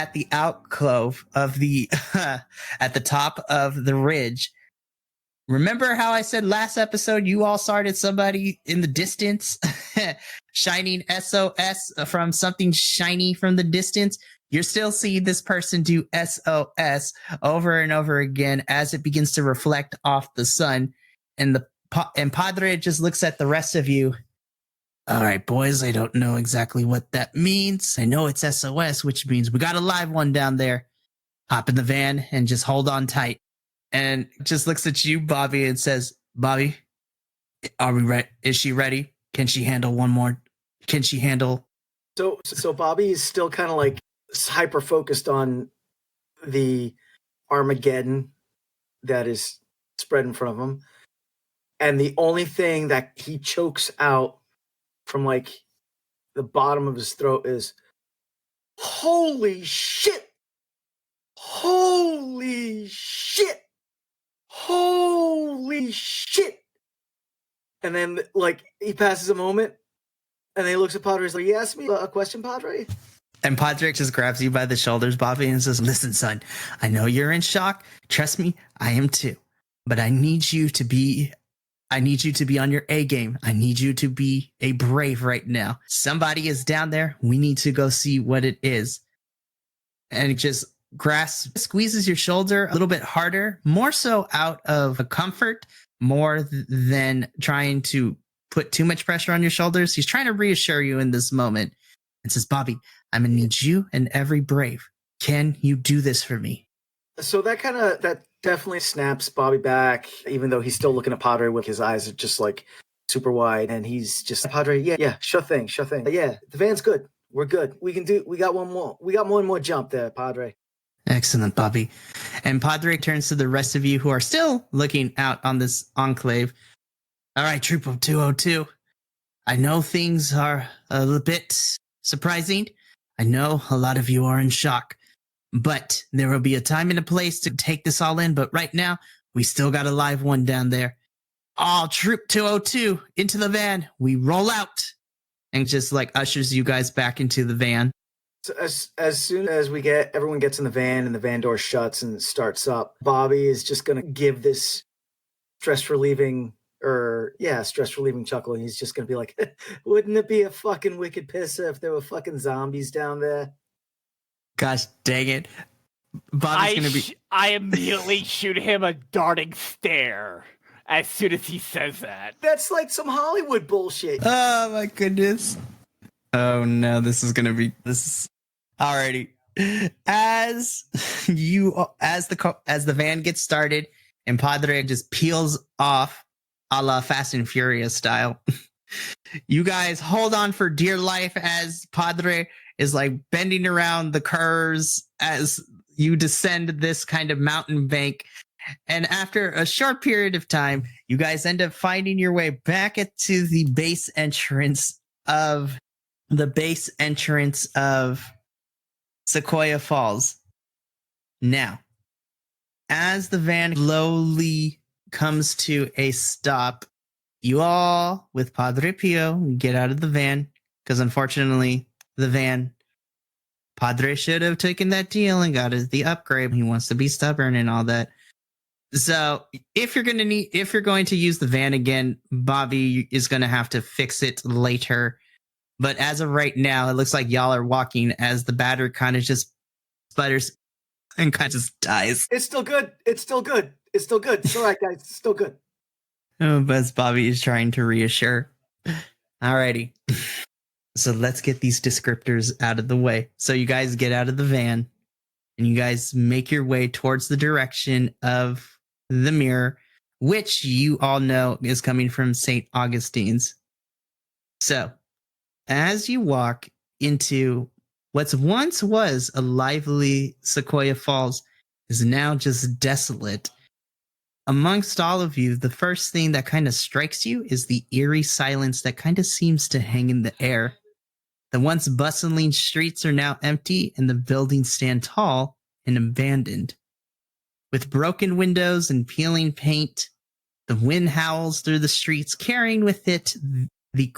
at the alcove of the at the top of the ridge. Remember how I said last episode you all started somebody in the distance shining SOS from something shiny from the distance? You're still seeing this person do SOS over and over again as it begins to reflect off the sun. And Padre just looks at the rest of you. All right, boys, I don't know exactly what that means. I know it's SOS, which means we got a live one down there. Hop in the van and just hold on tight. And just looks at you, Bobby, and says, Bobby, are we ready? Is she ready? Can she handle one more? Can she handle? So Bobby is still kind of like hyper focused on the Armageddon that is spread in front of him. And the only thing that he chokes out from like the bottom of his throat is, holy shit! Holy shit! Holy shit! And then, like, he passes a moment, and then he looks at Padre. He's like, you asked me a question, Padre? And Padre just grabs you by the shoulders, Bobby, and says, listen, son, I know you're in shock. Trust me, I am too. But I need you to be on your A game. I need you to be a brave right now. Somebody is down there. We need to go see what it is. And it just squeezes your shoulder a little bit harder, more so out of a comfort, more than trying to put too much pressure on your shoulders. He's trying to reassure you in this moment and says, Bobby, I'm going to need you and every brave. Can you do this for me? So that definitely snaps Bobby back, even though he's still looking at Padre with his eyes are just like super wide. And he's just, Padre, yeah, sure thing. Yeah, the van's good. We're good. We got one more jump there, Padre. Excellent, Bobby. And Padre turns to the rest of you who are still looking out on this enclave. All right, Troop of 202. I know things are a little bit surprising. I know a lot of you are in shock. But there will be a time and a place to take this all in. But right now, we still got a live one down there. All Troop 202 into the van. We roll out. And just like ushers you guys back into the van. So as soon as everyone gets in the van and the van door shuts and starts up, Bobby is just going to give this stress relieving chuckle. And he's just going to be like, wouldn't it be a fucking wicked pisser if there were fucking zombies down there? Gosh dang it. Bobby's going to be... I immediately shoot him a darting stare as soon as he says that. That's like some Hollywood bullshit. Oh my goodness. Oh no, this is alrighty. As the van gets started and Padre just peels off a la Fast and Furious style. You guys hold on for dear life as Padre is like bending around the curves as you descend this kind of mountain bank. And after a short period of time, you guys end up finding your way back to the base entrance of Sequoia Falls. Now, as the van slowly comes to a stop, you all, with Padre Pio, get out of the van, because unfortunately, Padre should have taken that deal and got the upgrade. He wants to be stubborn and all that. So if you're going to use the van again, Bobby is going to have to fix it later. But as of right now, it looks like y'all are walking as the battery kind of just sputters and kind of just dies. It's still good. It's all right, guys. It's still good. But Bobby is trying to reassure. Alrighty. So let's get these descriptors out of the way. So you guys get out of the van and you guys make your way towards the direction of the mirror, which you all know is coming from St. Augustine's. So as you walk into what once was a lively Sequoia Falls is now just desolate. Amongst all of you, the first thing that kind of strikes you is the eerie silence that kind of seems to hang in the air. The once bustling streets are now empty and the buildings stand tall and abandoned. With broken windows and peeling paint, the wind howls through the streets, carrying with it the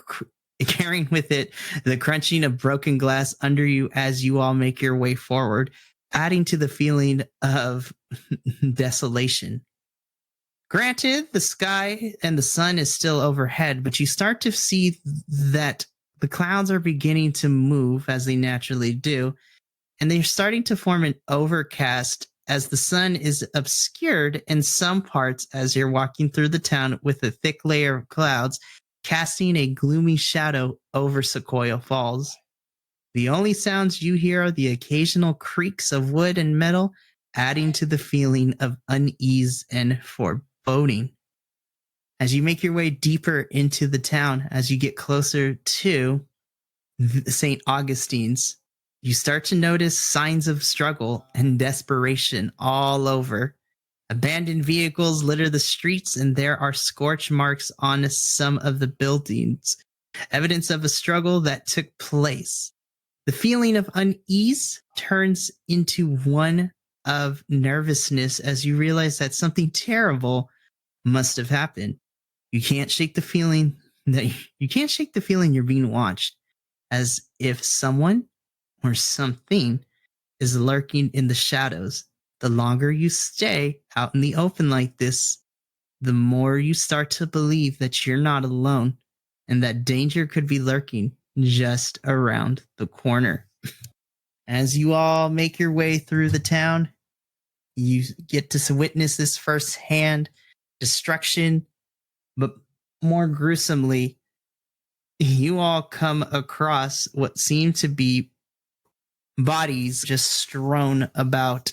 carrying with it the crunching of broken glass under you as you all make your way forward, adding to the feeling of desolation. Granted, the sky and the sun is still overhead, but you start to see that the clouds are beginning to move as they naturally do, and they're starting to form an overcast as the sun is obscured in some parts as you're walking through the town with a thick layer of clouds casting a gloomy shadow over Sequoia Falls. The only sounds you hear are the occasional creaks of wood and metal, adding to the feeling of unease and foreboding. As you make your way deeper into the town, as you get closer to St. Augustine's, you start to notice signs of struggle and desperation all over. Abandoned vehicles litter the streets, and there are scorch marks on some of the buildings, evidence of a struggle that took place. The feeling of unease turns into one of nervousness as you realize that something terrible must have happened. You can't shake the feeling you're being watched, as if someone or something is lurking in the shadows. The longer you stay out in the open like this, the more you start to believe that you're not alone and that danger could be lurking just around the corner. As you all make your way through the town, you get to witness this firsthand destruction, but more gruesomely, you all come across what seem to be bodies just strewn about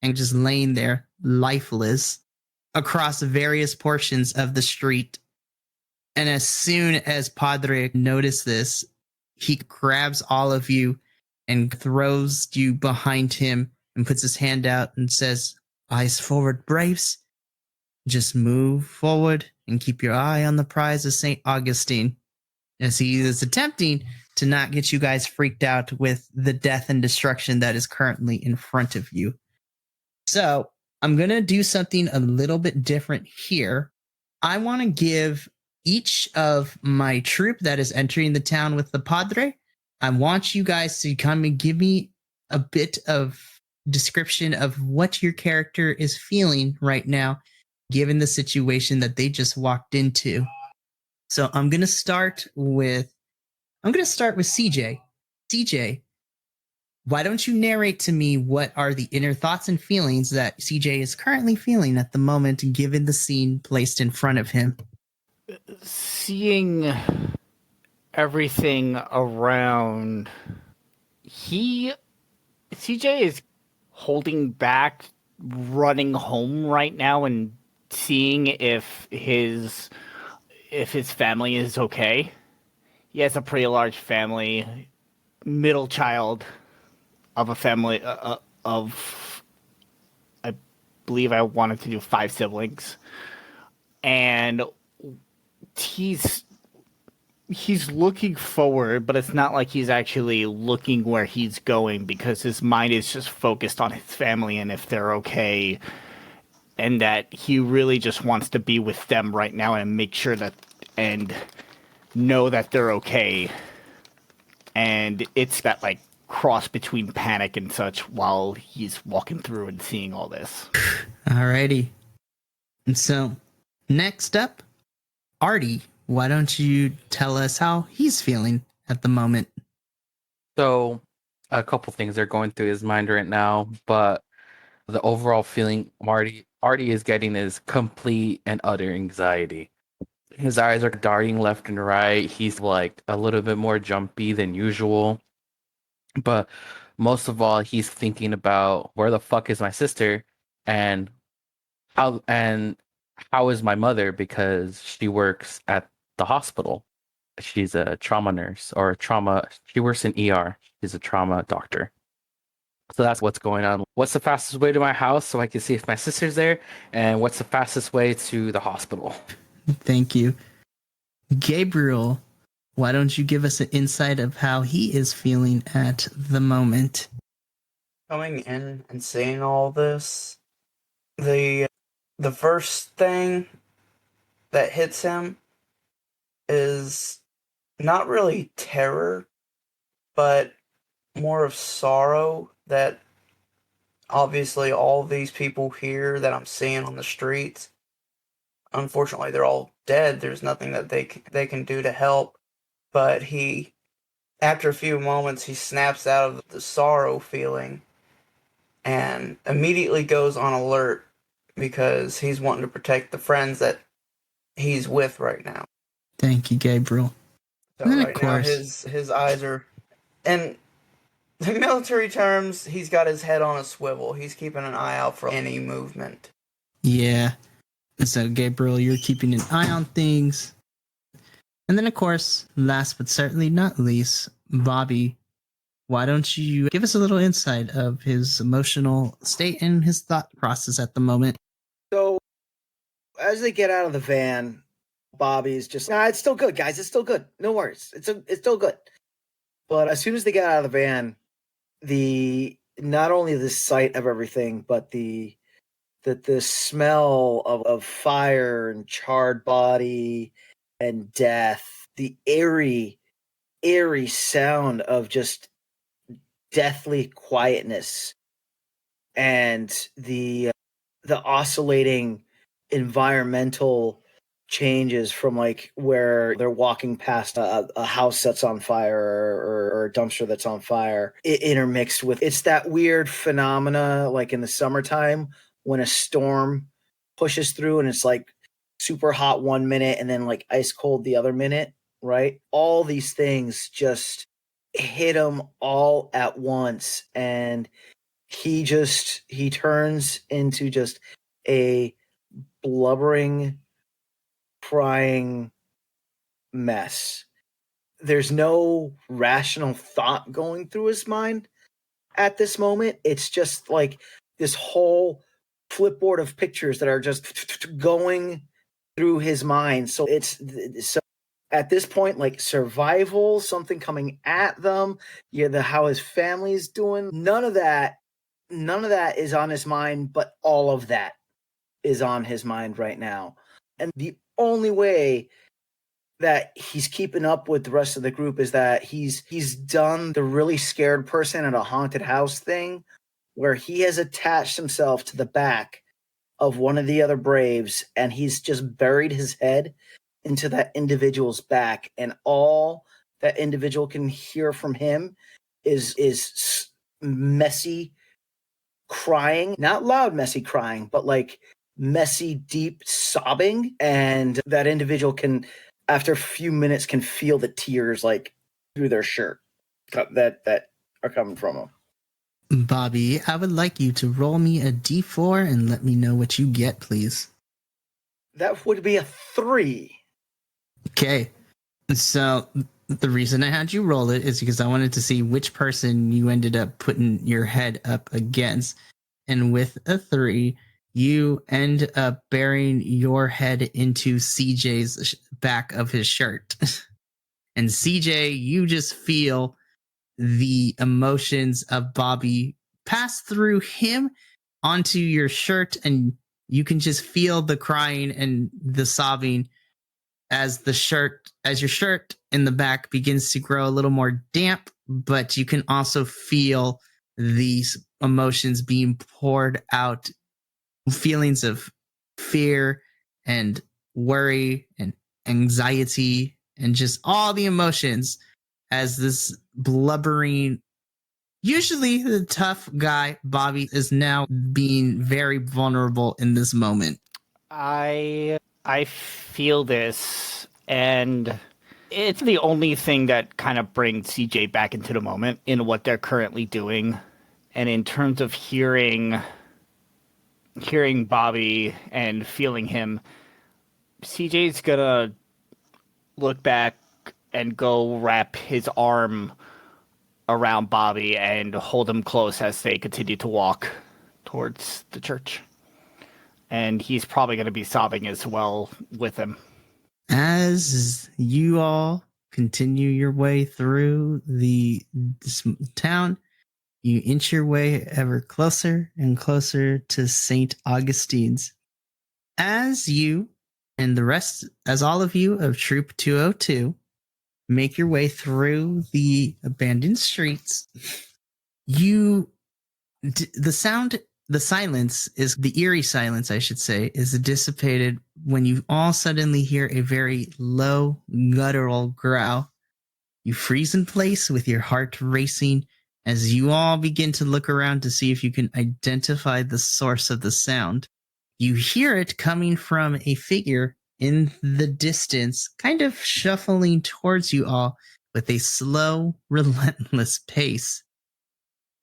and just laying there lifeless across various portions of the street. And as soon as Padre noticed this, he grabs all of you and throws you behind him and puts his hand out and says, "Eyes forward, braves. Just move forward and keep your eye on the prize of St. Augustine," as he is attempting to not get you guys freaked out with the death and destruction that is currently in front of you. So I'm going to do something a little bit different here. I want to give each of my troop that is entering the town with the Padre, I want you guys to come and give me a bit of description of what your character is feeling right now, given the situation that they just walked into. So I'm going to start with CJ. CJ, why don't you narrate to me what are the inner thoughts and feelings that CJ is currently feeling at the moment, given the scene placed in front of him? Seeing everything around, CJ is holding back running home right now and seeing if his family is okay. He has a pretty large family, middle child of a family of, I believe I wanted to do 5 siblings. And he's looking forward, but it's not like he's actually looking where he's going, because his mind is just focused on his family and if they're okay, and that he really just wants to be with them right now and make sure that and know that they're okay. And it's that like cross between panic and such while he's walking through and seeing all this. Alrighty. And so next up, Arty, why don't you tell us how he's feeling at the moment? So, a couple things are going through his mind right now, but the overall feeling Arty is getting is complete and utter anxiety. His eyes are darting left and right. He's like a little bit more jumpy than usual. But most of all, he's thinking about where the fuck is my sister and how is my mother, because she works at the hospital. She's a trauma nurse she works in ER. She's a trauma doctor. So that's what's going on. What's the fastest way to my house so I can see if my sister's there? And what's the fastest way to the hospital? Thank you. Gabriel, why don't you give us an insight of how he is feeling at the moment? Coming in and seeing all this, the first thing that hits him is not really terror, but more of sorrow that obviously all these people here that I'm seeing on the streets, unfortunately, they're all dead. There's nothing that they can do to help. But after a few moments, he snaps out of the sorrow feeling and immediately goes on alert because he's wanting to protect the friends that he's with right now. Thank you, Gabriel. So And of right now course- his eyes are, in military terms, he's got his head on a swivel. He's keeping an eye out for any movement. Yeah. So, Gabriel, you're keeping an eye on things. And then, of course, last but certainly not least, Bobby, why don't you give us a little insight of his emotional state and his thought process at the moment? So, as they get out of the van, Bobby's just, it's still good, guys. It's still good. No worries. It's still good. But as soon as they get out of the van, not only the sight of everything, but the smell of fire and charred body and death, the eerie sound of just deathly quietness, and the oscillating environmental changes from like where they're walking past a house that's on fire or a dumpster that's on fire, it intermixed with, it's that weird phenomena like in the summertime when a storm pushes through and it's like super hot 1 minute and then like ice cold the other minute, right? All these things just hit him all at once, and he turns into just a blubbering, crying mess. There's no rational thought going through his mind at this moment. It's just like this whole flipboard of pictures that are just going through his mind. So at this point, like survival, something coming at them, how his family's doing. None of that is on his mind, but all of that is on his mind right now. And the only way that he's keeping up with the rest of the group is that he's done the really scared person at a haunted house thing, where he has attached himself to the back of one of the other Braves, and he's just buried his head into that individual's back, and all that individual can hear from him is messy crying, not loud messy crying, but like messy deep sobbing. And that individual can, after a few minutes, can feel the tears like through their shirt that are coming from him. Bobby, I would like you to roll me a d4 and let me know what you get, please. That would be a 3. Okay. So the reason I had you roll it is because I wanted to see which person you ended up putting your head up against. And with a 3, you end up burying your head into CJ's back of his shirt. And CJ, you just feel the emotions of Bobby pass through him onto your shirt, and you can just feel the crying and the sobbing as your shirt in the back begins to grow a little more damp, but you can also feel these emotions being poured out, feelings of fear and worry and anxiety and just all the emotions as this blubbering, usually the tough guy, Bobby, is now being very vulnerable in this moment. I feel this, and it's the only thing that kind of brings CJ back into the moment in what they're currently doing. And in terms of hearing Bobby and feeling him, CJ's gonna look back and go wrap his arm around Bobby and hold him close as they continue to walk towards the church. And he's probably going to be sobbing as well with him. As you all continue your way through this town, you inch your way ever closer and closer to St. Augustine's. As you and as all of you of Troop 202 make your way through the abandoned streets. The silence is the eerie silence, I should say, is dissipated when you all suddenly hear a very low, guttural growl. You freeze in place with your heart racing as you all begin to look around to see if you can identify the source of the sound. You hear it coming from a figure in the distance, kind of shuffling towards you all with a slow, relentless pace.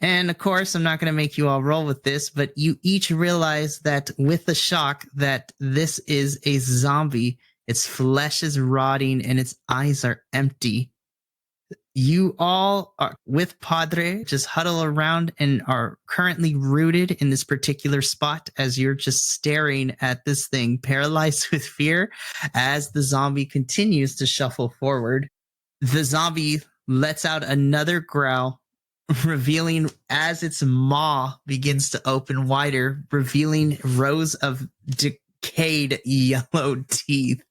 And of course, I'm not going to make you all roll with this, but you each realize that with the shock that this is a zombie. Its flesh is rotting and its eyes are empty. You all are with Padre, just huddle around and are currently rooted in this particular spot as you're just staring at this thing, paralyzed with fear as the zombie continues to shuffle forward. The zombie lets out another growl, revealing as its maw begins to open wider, revealing rows of decayed yellow teeth.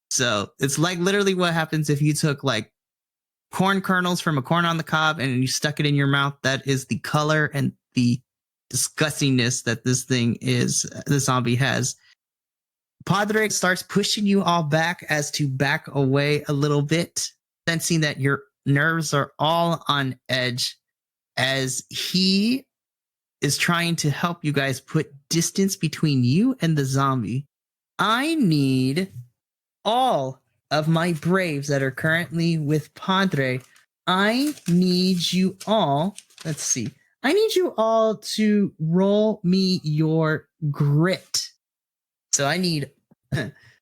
So it's like literally what happens if you took like corn kernels from a corn on the cob and you stuck it in your mouth. That is the color and the disgustingness that this thing is, the zombie has. Padre starts pushing you all back as to back away a little bit, sensing that your nerves are all on edge as he is trying to help you guys put distance between you and the zombie. I need all of my braves that are currently with Padre. I need you all, let's see. I need you all to roll me your grit. So I need,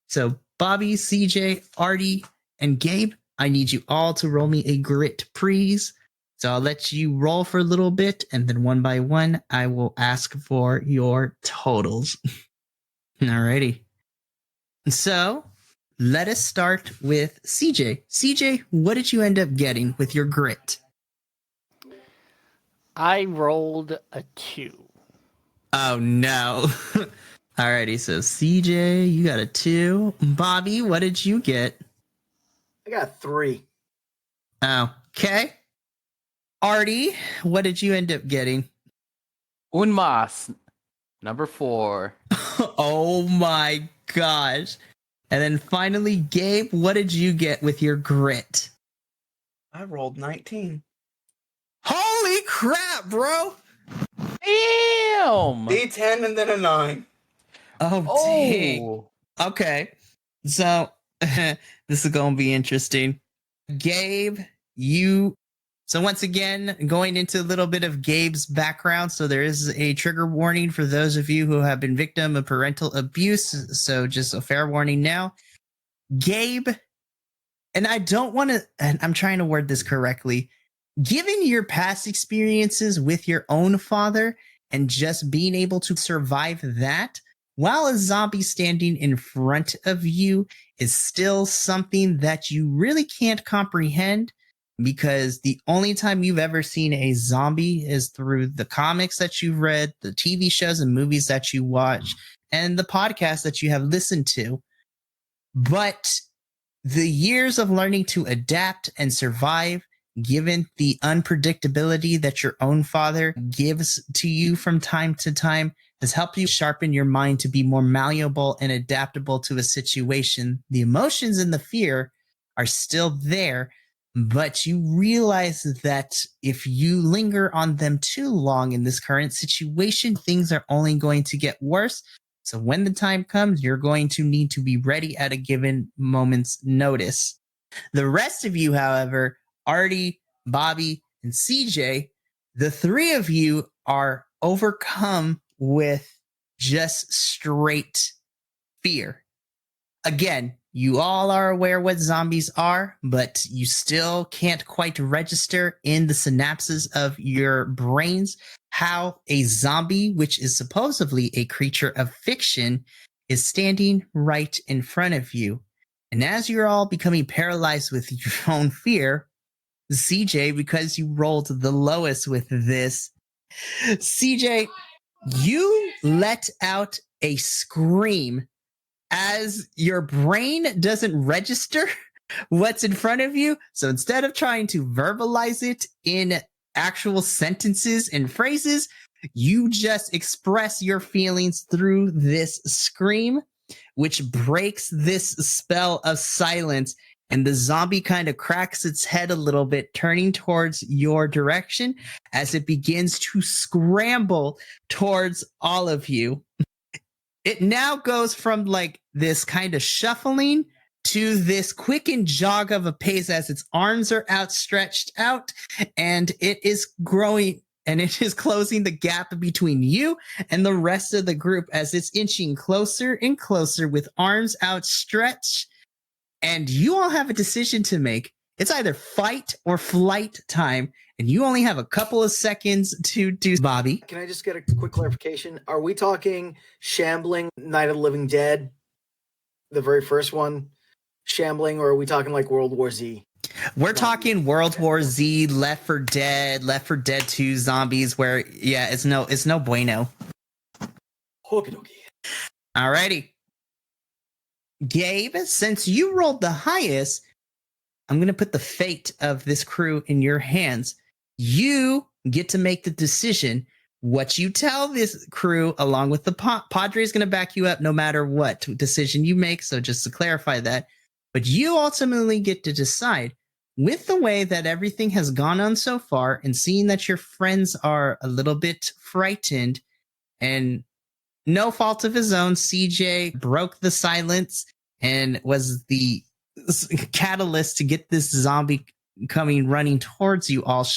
so Bobby, CJ, Arty, and Gabe, I need you all to roll me a grit, please. So I'll let you roll for a little bit, and then one by one, I will ask for your totals. Alrighty. So let us start with CJ. CJ, what did you end up getting with your grit? I rolled a 2. Oh, no. Alrighty, so CJ, you got a 2. Bobby, what did you get? I got 3. Oh, okay. Arty, what did you end up getting? Un mas, number 4. Oh my gosh. And then finally, Gabe, what did you get with your grit? I rolled 19. Holy crap, bro! Damn! D10 and then a 9. Oh, dang. Okay. So, this is going to be interesting. Gabe, so once again, going into a little bit of Gabe's background. So there is a trigger warning for those of you who have been victim of parental abuse. So just a fair warning now. Gabe, and I don't want to, and I'm trying to word this correctly. Given your past experiences with your own father and just being able to survive that, while a zombie standing in front of you is still something that you really can't comprehend, because the only time you've ever seen a zombie is through the comics that you've read, the TV shows and movies that you watch, and the podcasts that you have listened to. But the years of learning to adapt and survive, given the unpredictability that your own father gives to you from time to time, has helped you sharpen your mind to be more malleable and adaptable to a situation. The emotions and the fear are still there, but you realize that if you linger on them too long in this current situation, things are only going to get worse. So when the time comes, you're going to need to be ready at a given moment's notice. The rest of you, however, Arty, Bobby, and CJ, the three of you are overcome with just straight fear. Again, you all are aware what zombies are, but you still can't quite register in the synapses of your brains how a zombie, which is supposedly a creature of fiction, is standing right in front of you. And as you're all becoming paralyzed with your own fear, CJ, because you rolled the lowest with this, CJ, you let out a scream as your brain doesn't register what's in front of you. So instead of trying to verbalize it in actual sentences and phrases, you just express your feelings through this scream, which breaks this spell of silence. And the zombie kind of cracks its head a little bit, turning towards your direction as it begins to scramble towards all of you. It now goes from like this kind of shuffling to this quickened jog of a pace as its arms are outstretched out, and it is growing and it is closing the gap between you and the rest of the group as it's inching closer and closer with arms outstretched. And you all have a decision to make. It's either fight or flight time, and you only have a couple of seconds to do. Bobby, Can I just get a quick clarification? Are we talking Shambling, Night of the Living Dead, the very first one, Shambling, or are we talking like World War Z? we're talking World War Z, Left 4 Dead, Left 4 Dead 2 zombies, where yeah, it's no bueno. Okie dokie. Alrighty. Gabe, since you rolled the highest, I'm going to put the fate of this crew in your hands. You get to make the decision. What you tell this crew, along with the Padre, is going to back you up no matter what decision you make. So just to clarify that. But you ultimately get to decide. With the way that everything has gone on so far, and seeing that your friends are a little bit frightened, and no fault of his own, CJ broke the silence and was the catalyst to get this zombie coming running towards you all.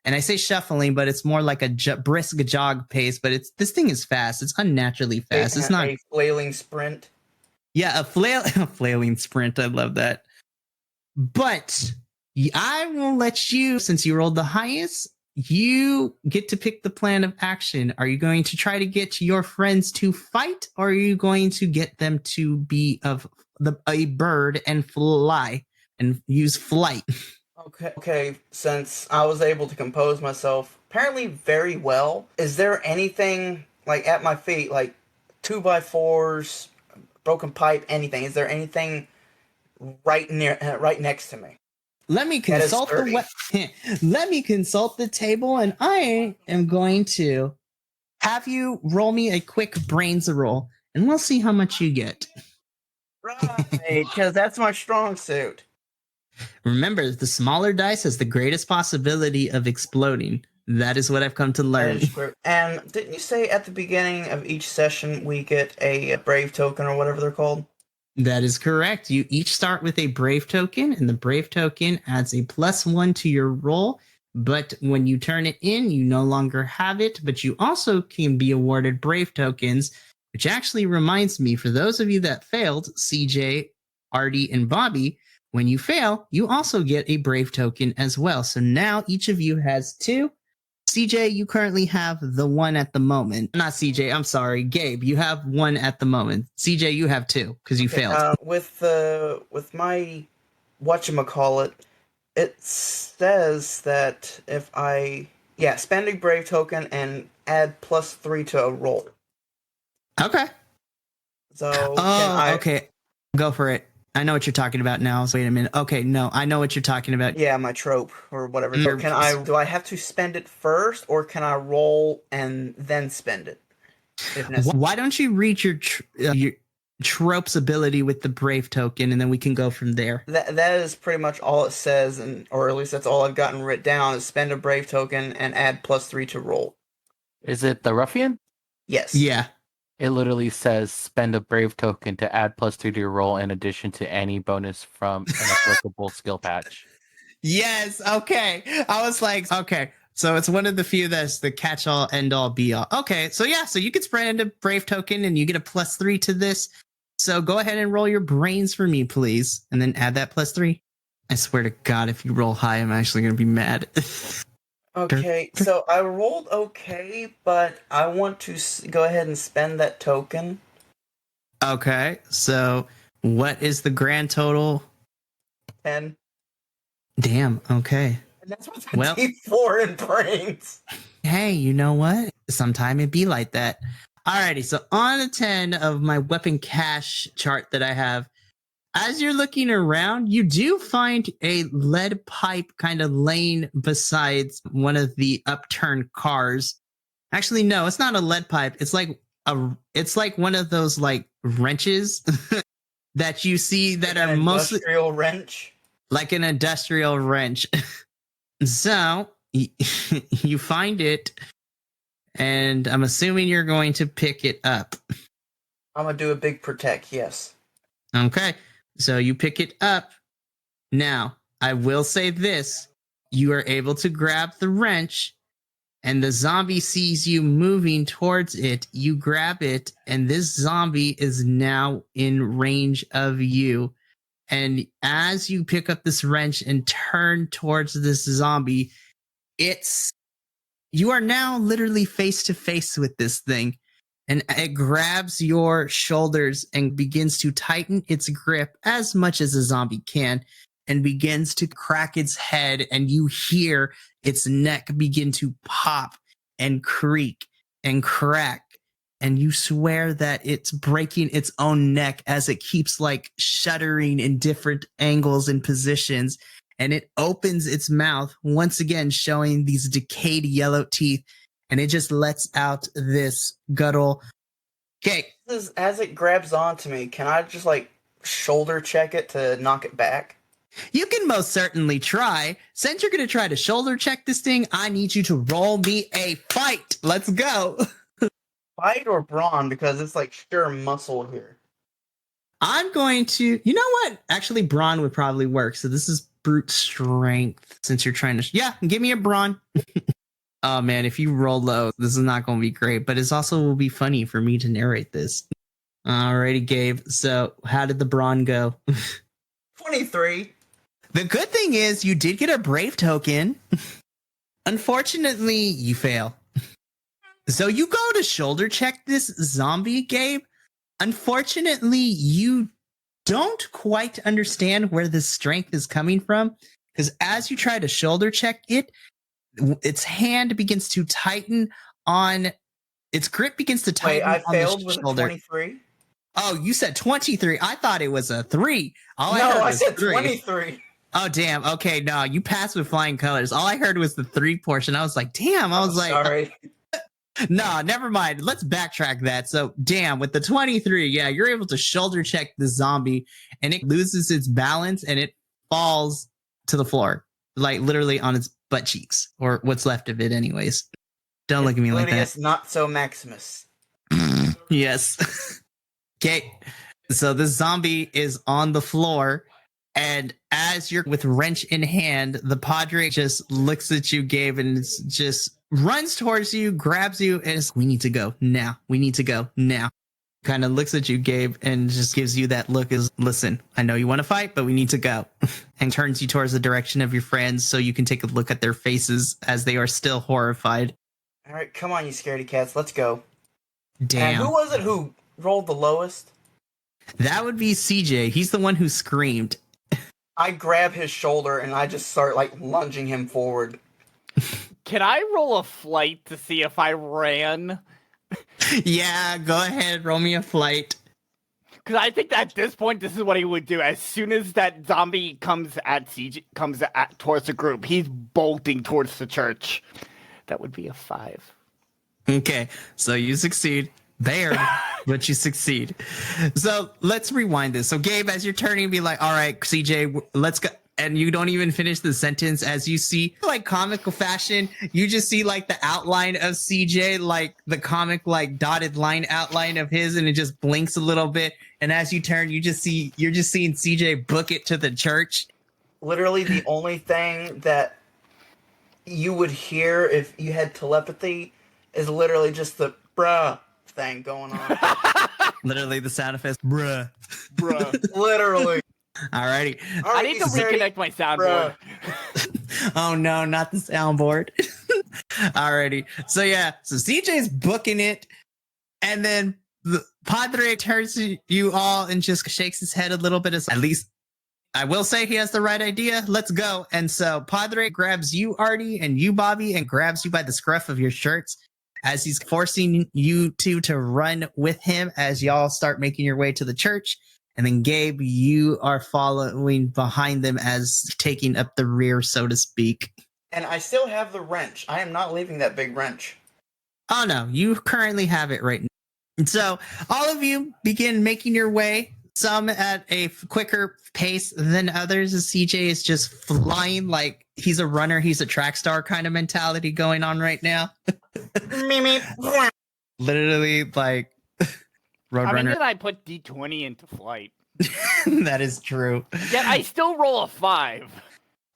And I say shuffling, but it's more like a brisk jog pace. But this thing is fast. It's unnaturally fast. It's not a flailing sprint. Yeah, a flailing sprint. I love that. But I will let you, since you rolled the highest, you get to pick the plan of action. Are you going to try to get your friends to fight, or are you going to get them to be a bird and fly and use flight? Okay. Since I was able to compose myself apparently very well, is there anything like at my feet, like 2x4s, broken pipe, anything? Is there anything right next to me? Let me consult Let me consult the table, and I am going to have you roll me a quick brains roll, and we'll see how much you get. Right, because that's my strong suit. Remember, the smaller dice has the greatest possibility of exploding. That is what I've come to learn. And didn't you say at the beginning of each session we get a brave token or whatever they're called? That is correct. You each start with a brave token, and the brave token adds a +1 to your roll. But when you turn it in, you no longer have it, but you also can be awarded brave tokens, which actually reminds me, for those of you that failed, CJ, Arty, and Bobby, when you fail, you also get a brave token as well. So now each of you has 2. CJ, you currently have the 1 at the moment. Not CJ, I'm sorry. Gabe, you have 1 at the moment. CJ, you have 2 because you failed. With my whatchamacallit, it says that if I spend a brave token and add +3 to a roll. Okay. So okay. Go for it. I know what you're talking about now. So wait a minute. Okay, no, I know what you're talking about. Yeah, my trope or whatever. So do I have to spend it first, or can I roll and then spend it? If necessary? Why don't you read your trope's ability with the brave token, and then we can go from there. That is pretty much all it says, or at least that's all I've gotten written down, is spend a brave token and add +3 to roll. Is it the ruffian? Yes. Yeah. It literally says spend a brave token to add +2 to your roll in addition to any bonus from an applicable skill patch. Yes. Okay. I was like, okay. So it's one of the few that's the catch-all, end-all, be-all. Okay. So yeah. So you can spend a brave token and you get a +3 to this. So go ahead and roll your brains for me, please. And then add that +3. I swear to God, if you roll high, I'm actually going to be mad. Okay, so I rolled okay, but I want to go ahead and spend that token. Okay, so what is the grand total? 10. Damn, okay. And that's what's a D4 in brains. Hey, you know what? Sometime it be like that. Alrighty, so on a 10 of my weapon cache chart that I have, as you're looking around, you do find a lead pipe kind of laying beside one of the upturned cars. Actually, no, it's not a lead pipe. It's like one of those like wrenches that you see that An are mostly industrial wrench. like an industrial wrench. So you find it, and I'm assuming you're going to pick it up. I'm gonna do a big protect. Yes. Okay, so you pick it up. Now, I will say this. You are able to grab the wrench, and the zombie sees you moving towards it. You grab it, and this zombie is now in range of you. And as you pick up this wrench and turn towards this zombie, you are now literally face to face with this thing. And it grabs your shoulders and begins to tighten its grip as much as a zombie can, and begins to crack its head. And you hear its neck begin to pop and creak and crack. And you swear that it's breaking its own neck as it keeps like shuddering in different angles and positions. And it opens its mouth once again, showing these decayed yellow teeth. And it just lets out this guttural. Okay. As it grabs onto me, can I just like shoulder check it to knock it back? You can most certainly try. Since you're going to try to shoulder check this thing, I need you to roll me a fight. Let's go. Fight or brawn, because it's like sheer muscle here. I'm going to, you know what? Actually, brawn would probably work. So this is brute strength since you're trying to, yeah, give me a brawn. Oh man, if you roll low, this is not going to be great, but it's also will be funny for me to narrate this. Alrighty, Gabe. So how did the brawn go? 23. The good thing is you did get a brave token. Unfortunately, you fail. So you go to shoulder check this zombie, Gabe. Unfortunately, you don't quite understand where this strength is coming from, because as you try to shoulder check it, its hand begins to tighten on its grip begins to tighten. Wait, I on failed the with a shoulder. 23. Oh, you said 23. I thought it was a 3. I said 23. Oh, damn. Okay, no, you passed with flying colors. All I heard was the 3 portion. I was like, damn. I was like, sorry. No, never mind. Let's backtrack that. So, damn, with the 23, yeah, you're able to shoulder check the zombie, and it loses its balance and it falls to the floor, like literally on its butt cheeks, or what's left of it, anyways. Don't look at me like that. Not so Maximus. Yes. Okay. So the zombie is on the floor, and as you're with wrench in hand, the Padre just looks at you, Gabe, and it's just runs towards you, grabs you, and it's, we need to go now. We need to go now. Kind of looks at you, Gabe, and just gives you that look as, listen, I know you want to fight, but we need to go. And turns you towards the direction of your friends so you can take a look at their faces as they are still horrified. All right, come on, you scaredy cats. Let's go. Damn. And who was it who rolled the lowest? That would be CJ. He's the one who screamed. I grab his shoulder and I just start like lunging him forward. Can I roll a flight to see if I ran? Yeah, go ahead. Roll me a flight. Because I think that at this point, this is what he would do. As soon as that zombie comes at CJ, towards the group, he's bolting towards the church. That would be a 5. Okay, so you succeed. Barely, but you succeed. So let's rewind this. So Gabe, as you're turning, be like, all right, CJ, let's go. And you don't even finish the sentence. As you see, like comical fashion, you just see like the outline of CJ, like the comic, like dotted line outline of his, and it just blinks a little bit. And as you turn, you're just seeing CJ book it to the church. Literally, the only thing that you would hear if you had telepathy is literally just the bruh thing going on. Literally the sound effects, bruh. Literally. Alrighty. I need to reconnect my soundboard. Oh no, not the soundboard. Alrighty. So yeah, so CJ's booking it, and then the Padre turns to you all and just shakes his head a little bit. At least I will say he has the right idea. Let's go. And so Padre grabs you, Arty, and you, Bobby, and grabs you by the scruff of your shirts as he's forcing you two to run with him as y'all start making your way to the church. And then Gabe, you are following behind them as taking up the rear, so to speak. And I still have the wrench. I am not leaving that big wrench. Oh no, you currently have it right now. And so all of you begin making your way, some at a quicker pace than others, as CJ is just flying like he's a runner, he's a track star kind of mentality going on right now. Literally like I mean, Roadrunner. did I put D20 into flight? That is true. Yet I still roll a 5.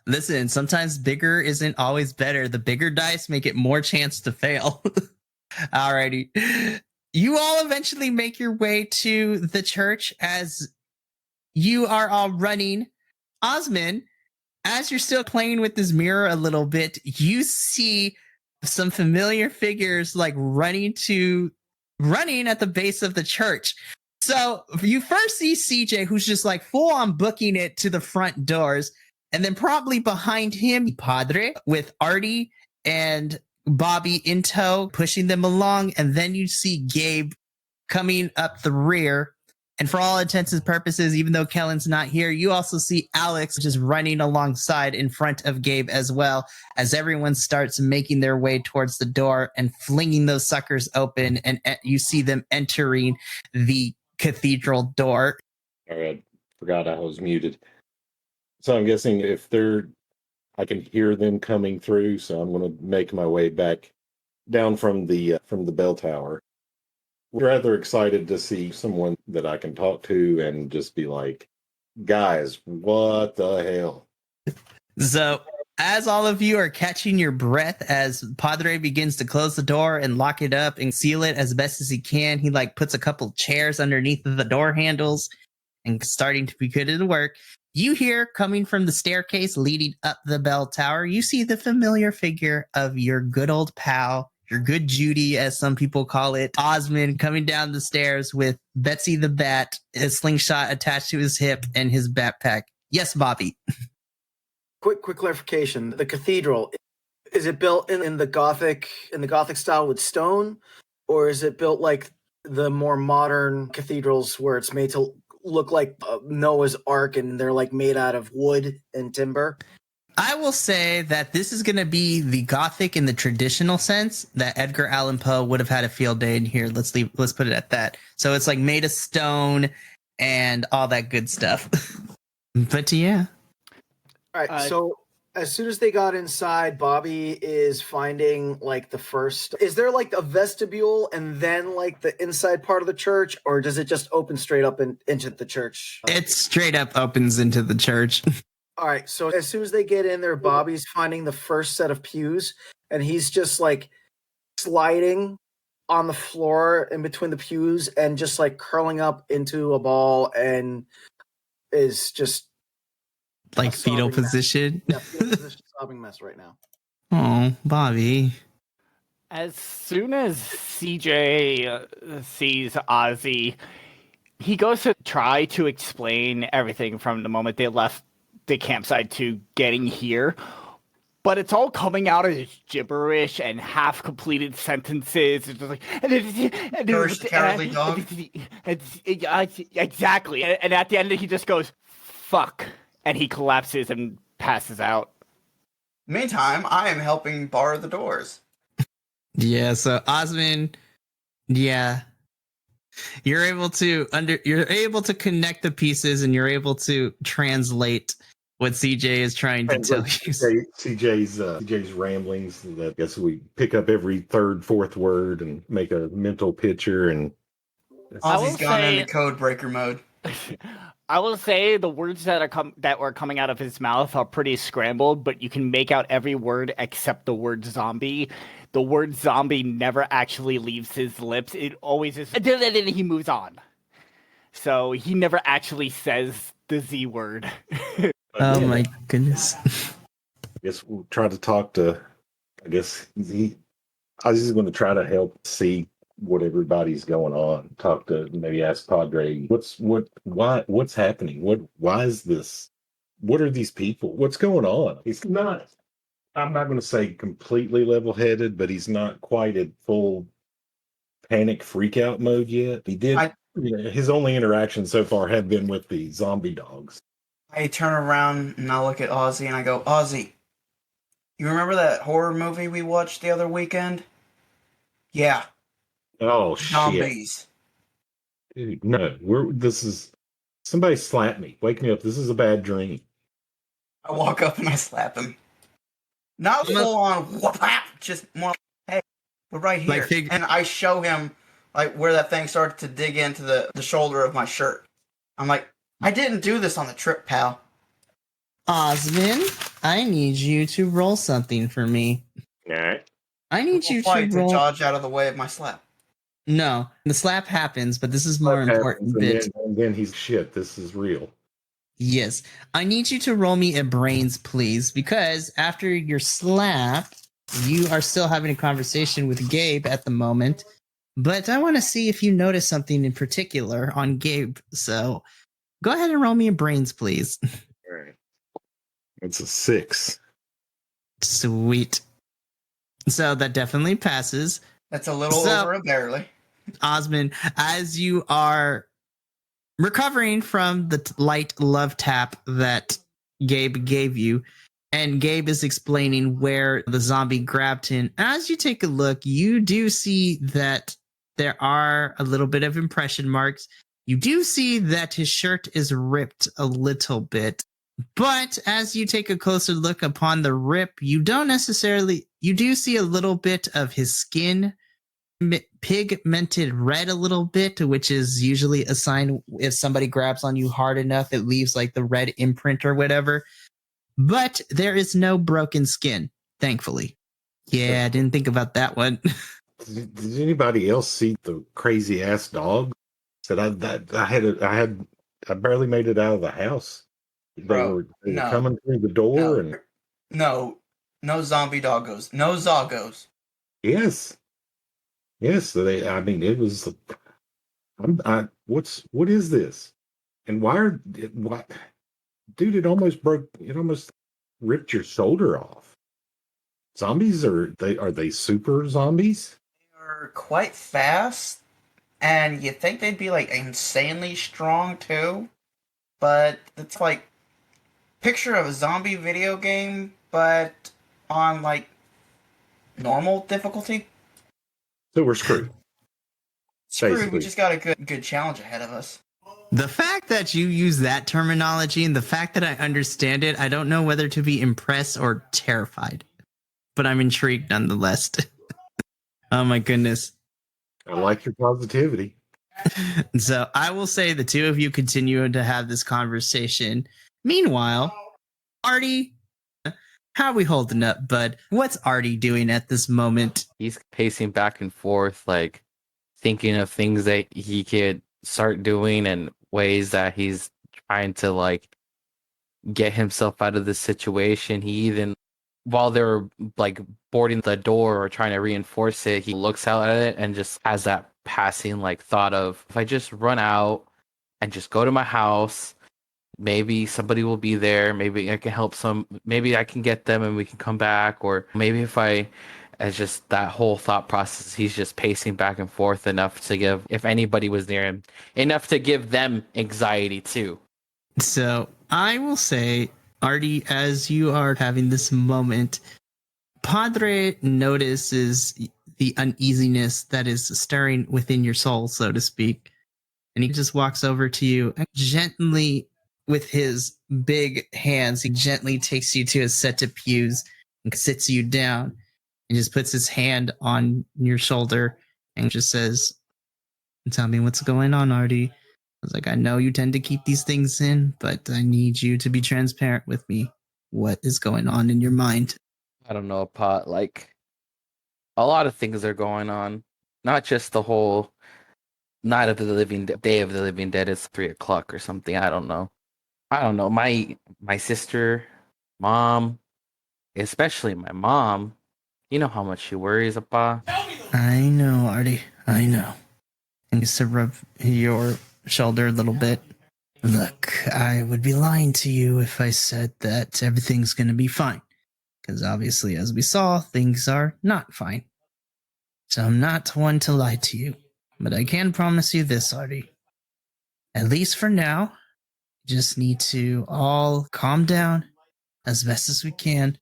Listen, sometimes bigger isn't always better. The bigger dice make it more chance to fail. Alrighty. You all eventually make your way to the church as you are all running. Osman, as you're still playing with this mirror a little bit, you see some familiar figures like running at the base of the church. So you first see CJ, who's just like full on booking it to the front doors. And then probably behind him, Padre with Arty and Bobby in tow, pushing them along. And then you see Gabe coming up the rear. And for all intents and purposes, even though Kellin's not here, you also see Alex just running alongside in front of Gabe as well, as everyone starts making their way towards the door and flinging those suckers open. And you see them entering the cathedral door. All right, forgot I was muted. So I'm guessing I can hear them coming through. So I'm going to make my way back down from the bell tower. We're rather excited to see someone that I can talk to and just be like, guys, what the hell? So as all of you are catching your breath as Padre begins to close the door and lock it up and seal it as best as he can, he like puts a couple chairs underneath of the door handles and starting to be good at work. You hear coming from the staircase leading up the bell tower, you see the familiar figure of your good old pal, your good Judy, as some people call it, Osman, coming down the stairs with Betsy the Bat, a slingshot attached to his hip and his backpack. Yes, Bobby. Quick clarification. The cathedral, is it built in the Gothic style with stone, or is it built like the more modern cathedrals where it's made to look like Noah's Ark and they're like made out of wood and timber? I will say that this is going to be the Gothic in the traditional sense that Edgar Allan Poe would have had a field day in here. Let's put it at that. So it's like made of stone and all that good stuff. But yeah. All right. So as soon as they got inside, Bobby is finding like the first. Is there like a vestibule and then like the inside part of the church, or does it just open straight up into the church? It straight up opens into the church. All right. So as soon as they get in there, Bobby's finding the first set of pews, and he's just like sliding on the floor in between the pews and just like curling up into a ball and is just like fetal position. Yeah, fetal position, sobbing mess right now. Oh, Bobby. As soon as CJ sees Ozzy, he goes to try to explain everything from the moment they left the campsite to getting here, but it's all coming out as gibberish and half-completed sentences. It's just like, Cursed cowardly dog. Exactly. And at the end, he just goes, fuck, and he collapses and passes out. Meantime, I am helping bar the doors. Yeah, so Osman, yeah. You're able to connect the pieces and you're able to translate what CJ is trying to tell you. CJ's ramblings. I guess we pick up every third, fourth word and make a mental picture. And Ozzy's gone into code breaker mode. I will say the words that were coming out of his mouth are pretty scrambled, but you can make out every word except the word zombie. The word zombie never actually leaves his lips. It always is. And then he moves on. So he never actually says the Z word. Oh my goodness. I guess we'll try to talk to, I was just going to try to help see what everybody's going on. Talk to, maybe ask Padre, what's happening? Why is this? What are these people? What's going on? I'm not going to say completely level-headed, but he's not quite at full panic freak out mode yet. His only interactions so far have been with the zombie dogs. I turn around and I look at Ozzy and I go, Ozzy, you remember that horror movie we watched the other weekend? Yeah, Oh shit, zombies. dude! No, this is somebody slap me, wake me up. This is a bad dream. I walk up and I slap him. Not full on, whoop, just more. Hey, we're right here, and I show him like where that thing started to dig into the shoulder of my shirt. I'm like, I didn't do this on the trip, pal. Osmond, I need you to roll something for me. All right. I need you to roll. To dodge out of the way of my slap. No, the slap happens, but this is more important bit. And then he's shit. This is real. Yes, I need you to roll me a brains, please, because after your slap, you are still having a conversation with Gabe at the moment. But I want to see if you notice something in particular on Gabe. So go ahead and roll me a brains, please. All right. It's a 6. Sweet. So that definitely passes. That's a little over a barely. Osmond, as you are recovering from the light love tap that Gabe gave you, and Gabe is explaining where the zombie grabbed him, as you take a look, you do see that there are a little bit of impression marks. You do see that his shirt is ripped a little bit. But as you take a closer look upon the rip, you do see a little bit of his skin pigmented red a little bit, which is usually a sign if somebody grabs on you hard enough, it leaves like the red imprint or whatever. But there is no broken skin, thankfully. Yeah, I didn't think about that one. Did anybody else see the crazy ass dog? Said I barely made it out of the house. They were coming through the door and no zombie doggos, no zoggos. Yes. I mean, it was. What is this? And what? Dude, it almost ripped your shoulder off. Zombies are they super zombies? They are quite fast, and you think they'd be like insanely strong too, but it's like picture of a zombie video game, but on like normal difficulty. So we're screwed. Screwed. We just got a good challenge ahead of us. The fact that you use that terminology and the fact that I understand it, I don't know whether to be impressed or terrified, but I'm intrigued nonetheless. Oh my goodness. I like your positivity. So I will say the two of you continue to have this conversation. Meanwhile, Arty, how are we holding up, bud? What's Arty doing at this moment? He's pacing back and forth, like thinking of things that he could start doing and ways that he's trying to like get himself out of this situation. He even, while they're like boarding the door or trying to reinforce it, he looks out at it and just has that passing like thought of, if I just run out and just go to my house, maybe somebody will be there. Maybe I can help maybe I can get them and we can come back. Or maybe as just that whole thought process, he's just pacing back and forth enough to give, if anybody was near him, enough to give them anxiety too. So I will say, Arty, as you are having this moment, Padre notices the uneasiness that is stirring within your soul, so to speak. And he just walks over to you and gently, with his big hands, he gently takes you to a set of pews and sits you down and just puts his hand on your shoulder and just says, tell me what's going on, Arty. I was like, I know you tend to keep these things in, but I need you to be transparent with me. What is going on in your mind? I don't know, Pot. Like, a lot of things are going on. Not just the whole Night of the Living Day of the Living Dead is 3:00 or something. I don't know. My sister, mom, especially my mom, you know how much she worries about. I know, Arty. I know. And just to rub your shoulder a little bit. Look, I would be lying to you if I said that everything's going to be fine. Because obviously, as we saw, things are not fine. So I'm not one to lie to you. But I can promise you this, Arty. at least for now, just need to all calm down as best as we can.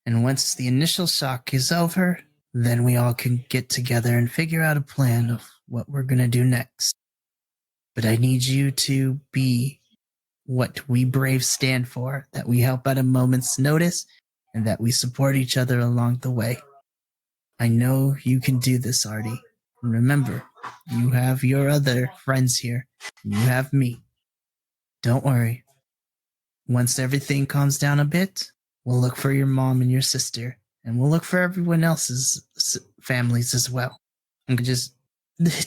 And once the initial shock is over, then we all can get together and figure out a plan of what we're going to do next. But I need you to be what we Braves stand for, that we help at a moment's notice, and that we support each other along the way. I know you can do this, Arty. And remember, you have your other friends here. And you have me. Don't worry. Once everything calms down a bit, we'll look for your mom and your sister, and we'll look for everyone else's families as well. And just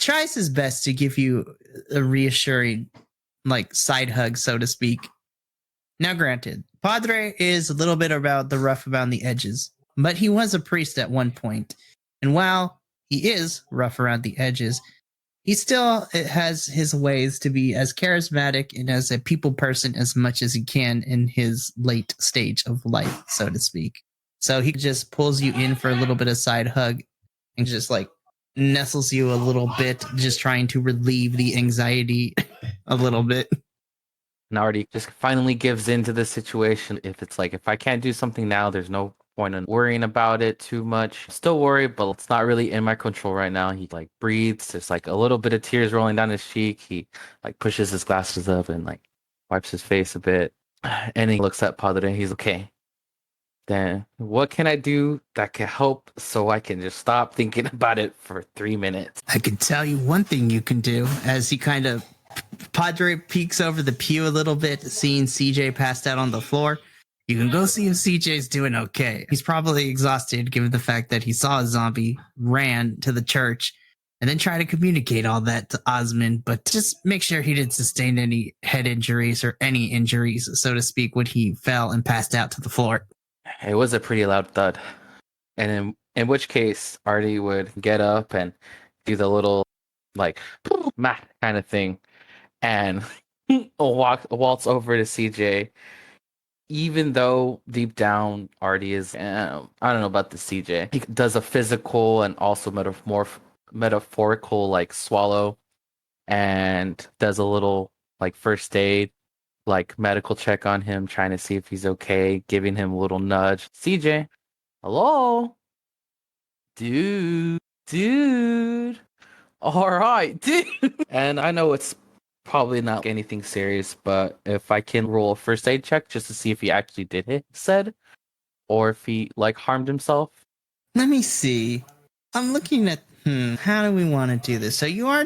tries his best to give you a reassuring, like, side hug, so to speak. Now, granted, Padre is a little bit about the rough around the edges, but he was a priest at one point. And while he is rough around the edges, he still has his ways to be as charismatic and as a people person as much as he can in his late stage of life, so to speak. So he just pulls you in for a little bit of side hug and just like nestles you a little bit, just trying to relieve the anxiety a little bit. And Arty just finally gives into the situation. If it's like, if I can't do something now, there's no point in worrying about it too much. Still worry, but it's not really in my control right now. He like breathes. There's like a little bit of tears rolling down his cheek. He like pushes his glasses up and like wipes his face a bit. And he looks at Padre. He's okay. Then what can I do that can help so I can just stop thinking about it for 3 minutes? I can tell you one thing you can do. As he kind of, Padre peeks over the pew a little bit, seeing CJ passed out on the floor. You can go see if CJ's doing okay. He's probably exhausted given the fact that he saw a zombie, ran to the church, and then tried to communicate all that to Osmond, but just make sure he didn't sustain any head injuries or any injuries, so to speak, when he fell and passed out to the floor. It was a pretty loud thud. And in which case, Arty would get up and do the little, like, mat kind of thing and waltz over to CJ. Even though deep down, Arty is, I don't know about the CJ. He does a physical and also metaphorical, like, swallow and does a little, like, first aid, like medical check on him, trying to see if he's okay, giving him a little nudge. CJ, hello? Dude. All right, dude. And I know it's probably not anything serious, but if I can roll a first aid check just to see if he actually did hit said, or if he like harmed himself. Let me see. I'm looking at, how do we want to do this? So you are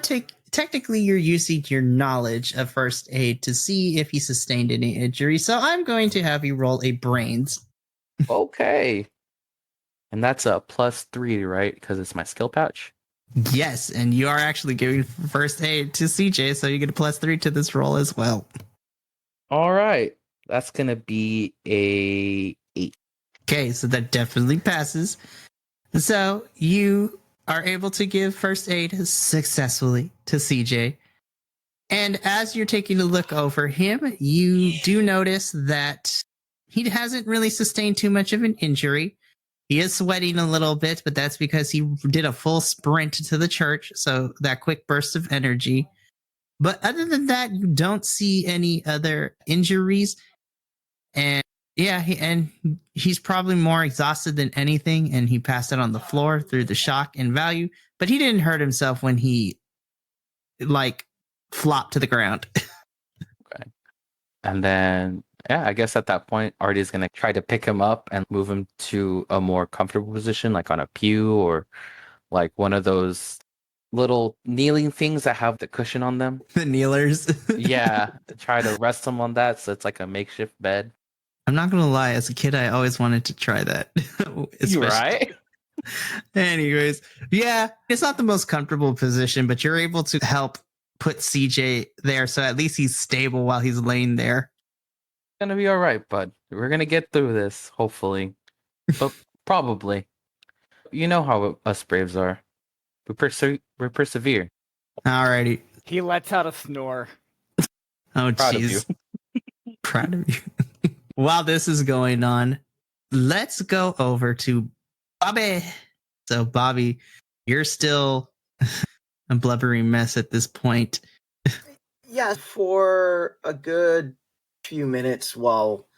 technically you're using your knowledge of first aid to see if he sustained any injury. So I'm going to have you roll a brains. Okay. And that's a +3, right? Because it's my skill pouch. Yes, and you are actually giving first aid to CJ, so you get a +3 to this roll as well. All right. That's going to be a 8. Okay, so that definitely passes. So you are able to give first aid successfully to CJ. And as you're taking a look over him, you do notice that he hasn't really sustained too much of an injury. He is sweating a little bit, but that's because he did a full sprint to the church, so that quick burst of energy. But other than that, you don't see any other injuries. And yeah, he's probably more exhausted than anything, and he passed out on the floor through the shock and value, but he didn't hurt himself when he, like, flopped to the ground. Okay. And then, yeah, I guess at that point, Arty's going to try to pick him up and move him to a more comfortable position, like on a pew or like one of those little kneeling things that have the cushion on them. The kneelers. Yeah, to try to rest him on that, so it's like a makeshift bed. I'm not going to lie. As a kid, I always wanted to try that. You right? Anyways, yeah, it's not the most comfortable position, but you're able to help put CJ there, so at least he's stable while he's laying there. Gonna be all right, bud. We're gonna get through this, hopefully. But probably. You know how us Braves are. We persevere. Alrighty. He lets out a snore. Oh, jeez. Proud of you. While this is going on, let's go over to Bobby. So, Bobby, you're still a blubbery mess at this point. Yeah, for a good few minutes while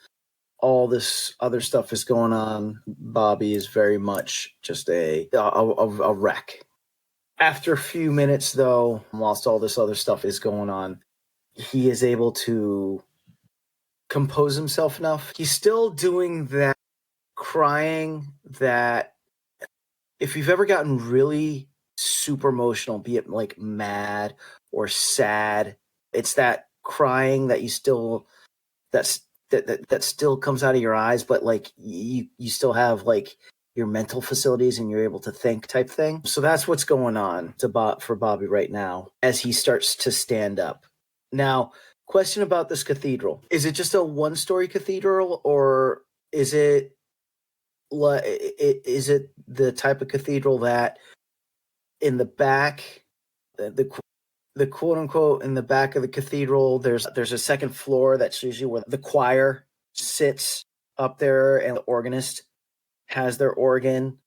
all this other stuff is going on, Bobby is very much just a wreck. After a few minutes, though, whilst all this other stuff is going on, he is able to compose himself enough. He's still doing that crying that if you've ever gotten really super emotional, be it like mad or sad, it's that crying that you still that still comes out of your eyes, but like you still have like your mental facilities and you're able to think type thing. So that's what's going on for Bobby right now as he starts to stand up. Now, question about this cathedral. Is it just a one-story cathedral, or is it the type of cathedral that in the back, the quote unquote in the back of the cathedral, there's a second floor that's usually where the choir sits up there and the organist has their organ.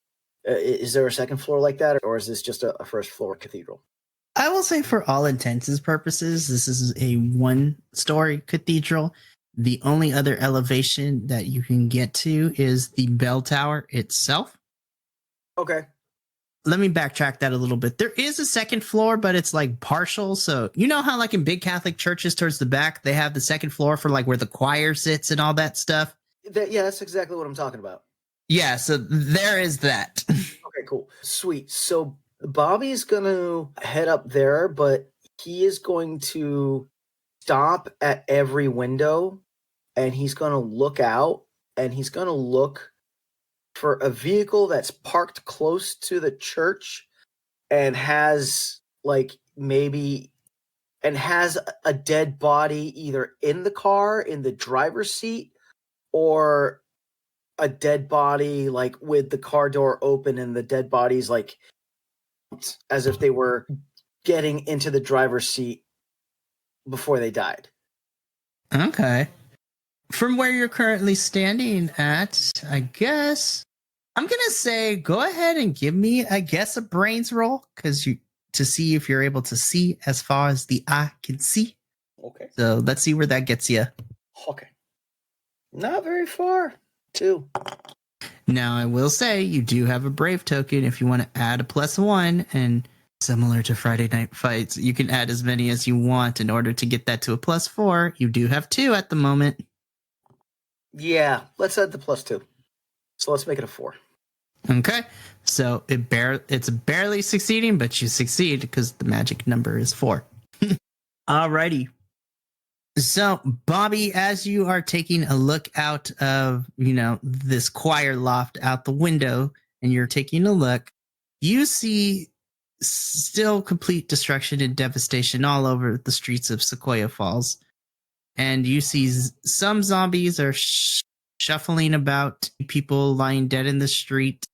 Is there a second floor like that, or is this just a first floor cathedral? I will say, for all intents and purposes, this is a one-story cathedral. The only other elevation that you can get to is the bell tower itself. Okay. Let me backtrack that a little bit. There is a second floor, but it's like partial. So you know how like in big Catholic churches towards the back, they have the second floor for like where the choir sits and all that stuff? Yeah, that's exactly what I'm talking about. Yeah, so there is that. Okay, cool. Sweet. So Bobby's going to head up there, but he is going to stop at every window and he's going to look out and he's going to look for a vehicle that's parked close to the church and has like maybe and has a dead body either in the car in the driver's seat or a dead body like with the car door open and the dead body's like as if they were getting into the driver's seat before they died. Okay. From where you're currently standing at, I guess I'm going to say go ahead and give me, I guess, a brains roll to see if you're able to see as far as the eye can see. Okay. So let's see where that gets you. Okay. Not very far. 2. Now, I will say you do have a brave token if you want to add a +1, and similar to Friday Night Fights, you can add as many as you want in order to get that to a +4. You do have 2 at the moment. Yeah, let's add the +2. So let's make it a 4. Okay, so it's barely succeeding, but you succeed because the magic number is 4. Alrighty. So, Bobby, as you are taking a look out of, this choir loft out the window, and you're taking a look, you see still complete destruction and devastation all over the streets of Sequoia Falls. And you see some zombies are shuffling about, people lying dead in the street.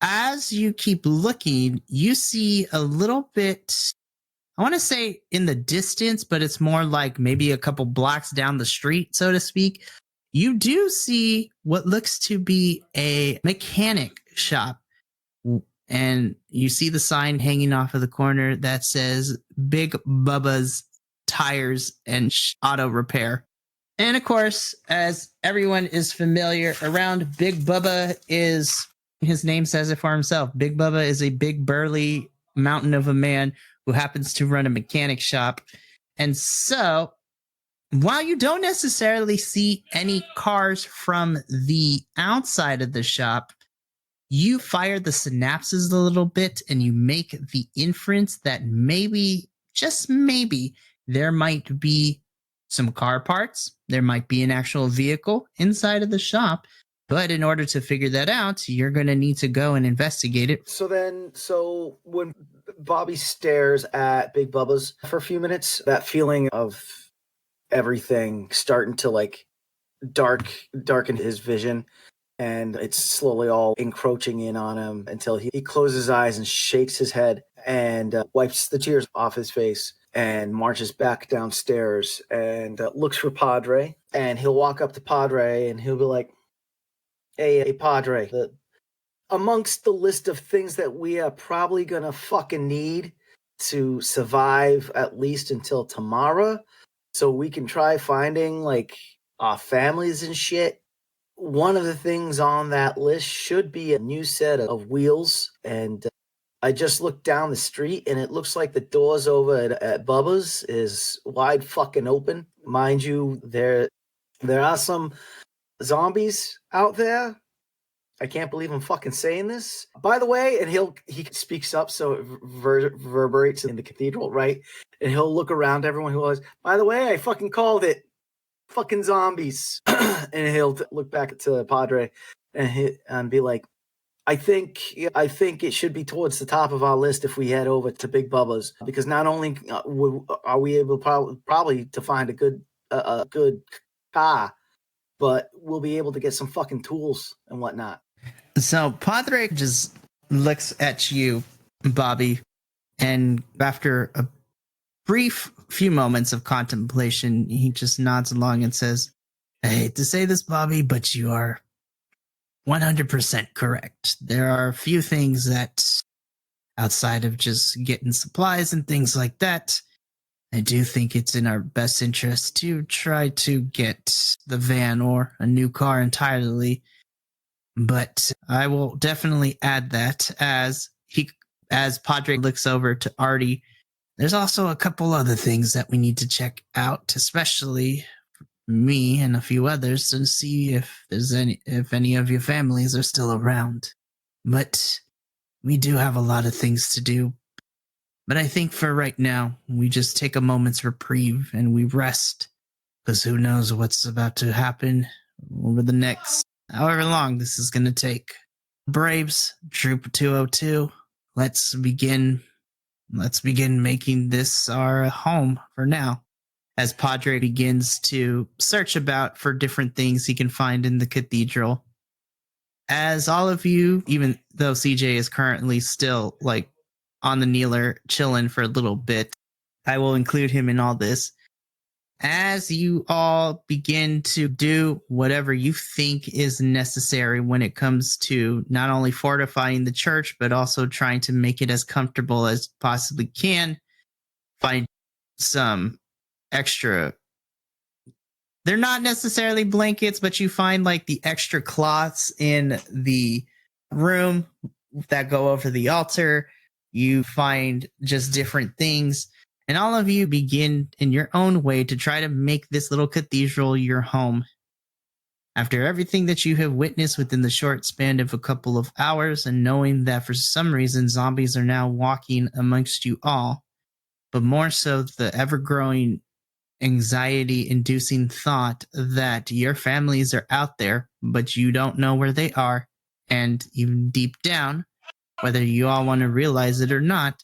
As you keep looking, you see a little bit, I want to say in the distance, but it's more like maybe a couple blocks down the street, so to speak. You do see what looks to be a mechanic shop. And you see the sign hanging off of the corner that says Big Bubba's Tires and Auto Repair. And of course, as everyone is familiar, around Big Bubba his name says it for himself. Big Bubba is a big burly mountain of a man who happens to run a mechanic shop. And so, while you don't necessarily see any cars from the outside of the shop, you fire the synapses a little bit and you make the inference that maybe, just maybe, there might be some car parts. There might be an actual vehicle inside of the shop. But in order to figure that out, you're going to need to go and investigate it. So when Bobby stares at Big Bubba's for a few minutes, that feeling of everything starting to like darken his vision, and it's slowly all encroaching in on him until he closes his eyes and shakes his head and wipes the tears off his face and marches back downstairs and looks for Padre. And he'll walk up to Padre and he'll be like, Hey, Padre, amongst the list of things that we are probably going to fucking need to survive at least until tomorrow, so we can try finding like our families and shit. One of the things on that list should be a new set of wheels, and I just looked down the street and it looks like the doors over at Bubba's is wide fucking open. Mind you, there are some zombies out there. I can't believe I'm fucking saying this. By the way, and he speaks up so it reverberates in the cathedral, right? And he'll look around everyone who was, by the way, I fucking called it. Fucking zombies. And he'll look back to Padre and be like, I think it should be towards the top of our list if we head over to Big Bubba's, because not only are we able probably to find a good car, but we'll be able to get some fucking tools and whatnot. So Padre just looks at you, Bobby, and after a brief few moments of contemplation, he just nods along and says, I hate to say this, Bobby, but you are 100% correct. There are a few things that, outside of just getting supplies and things like that, I do think it's in our best interest to try to get the van or a new car entirely. But I will definitely add that as Padre looks over to Arty. There's also a couple other things that we need to check out, especially me and a few others, to see if any of your families are still around. But we do have a lot of things to do. But I think for right now, we just take a moment's reprieve and we rest, because who knows what's about to happen over the next however long this is going to take. Braves, Troop 202, let's begin making this our home for now. As Padre begins to search about for different things he can find in the cathedral. As all of you, even though CJ is currently still like on the kneeler chilling for a little bit, I will include him in all this. As you all begin to do whatever you think is necessary when it comes to not only fortifying the church, but also trying to make it as comfortable as possibly can, find some extra, they're not necessarily blankets, but you find like the extra cloths in the room that go over the altar. You find just different things, and all of you begin in your own way to try to make this little cathedral your home. After everything that you have witnessed within the short span of a couple of hours, and knowing that for some reason zombies are now walking amongst you all, but more so the ever-growing anxiety-inducing thought that your families are out there, but you don't know where they are, and even deep down, whether you all want to realize it or not,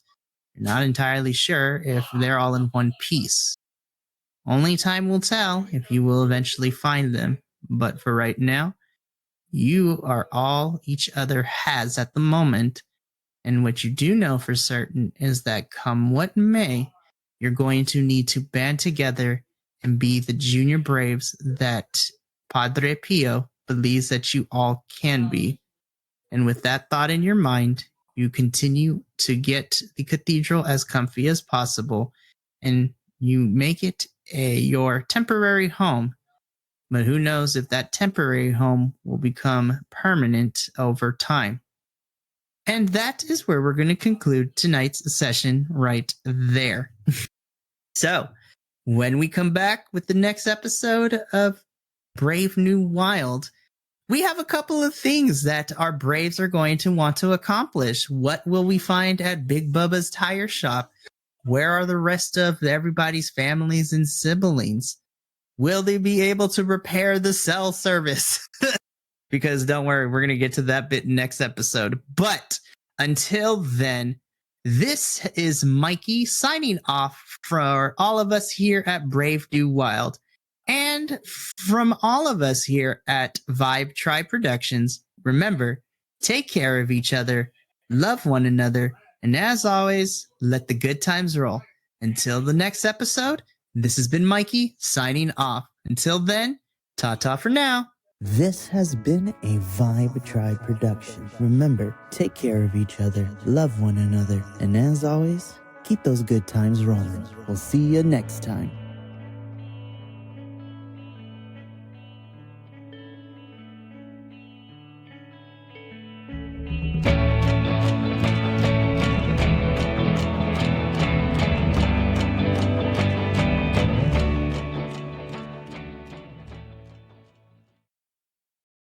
you're not entirely sure if they're all in one piece. Only time will tell if you will eventually find them, but for right now, you are all each other has at the moment, and what you do know for certain is that come what may, you're going to need to band together and be the junior braves that Padre Pio believes that you all can be. And with that thought in your mind, you continue to get the cathedral as comfy as possible, and you make it your temporary home. But who knows if that temporary home will become permanent over time. And that is where we're going to conclude tonight's session right there. So, when we come back with the next episode of Brave New Wild, we have a couple of things that our Braves are going to want to accomplish. What will we find at Big Bubba's Tire Shop? Where are the rest of everybody's families and siblings? Will they be able to repair the cell service? Because don't worry, we're going to get to that bit next episode. But until then, this is Mikey signing off for all of us here at Brave New Wild. And from all of us here at Vibe Tribe Productions, remember, take care of each other, love one another, and as always, let the good times roll. Until the next episode, this has been Mikey signing off. Until then, ta-ta for now. This has been a Vibe Tribe production. Remember, take care of each other, love one another, and as always, Keep those good times rolling. We'll see you next time.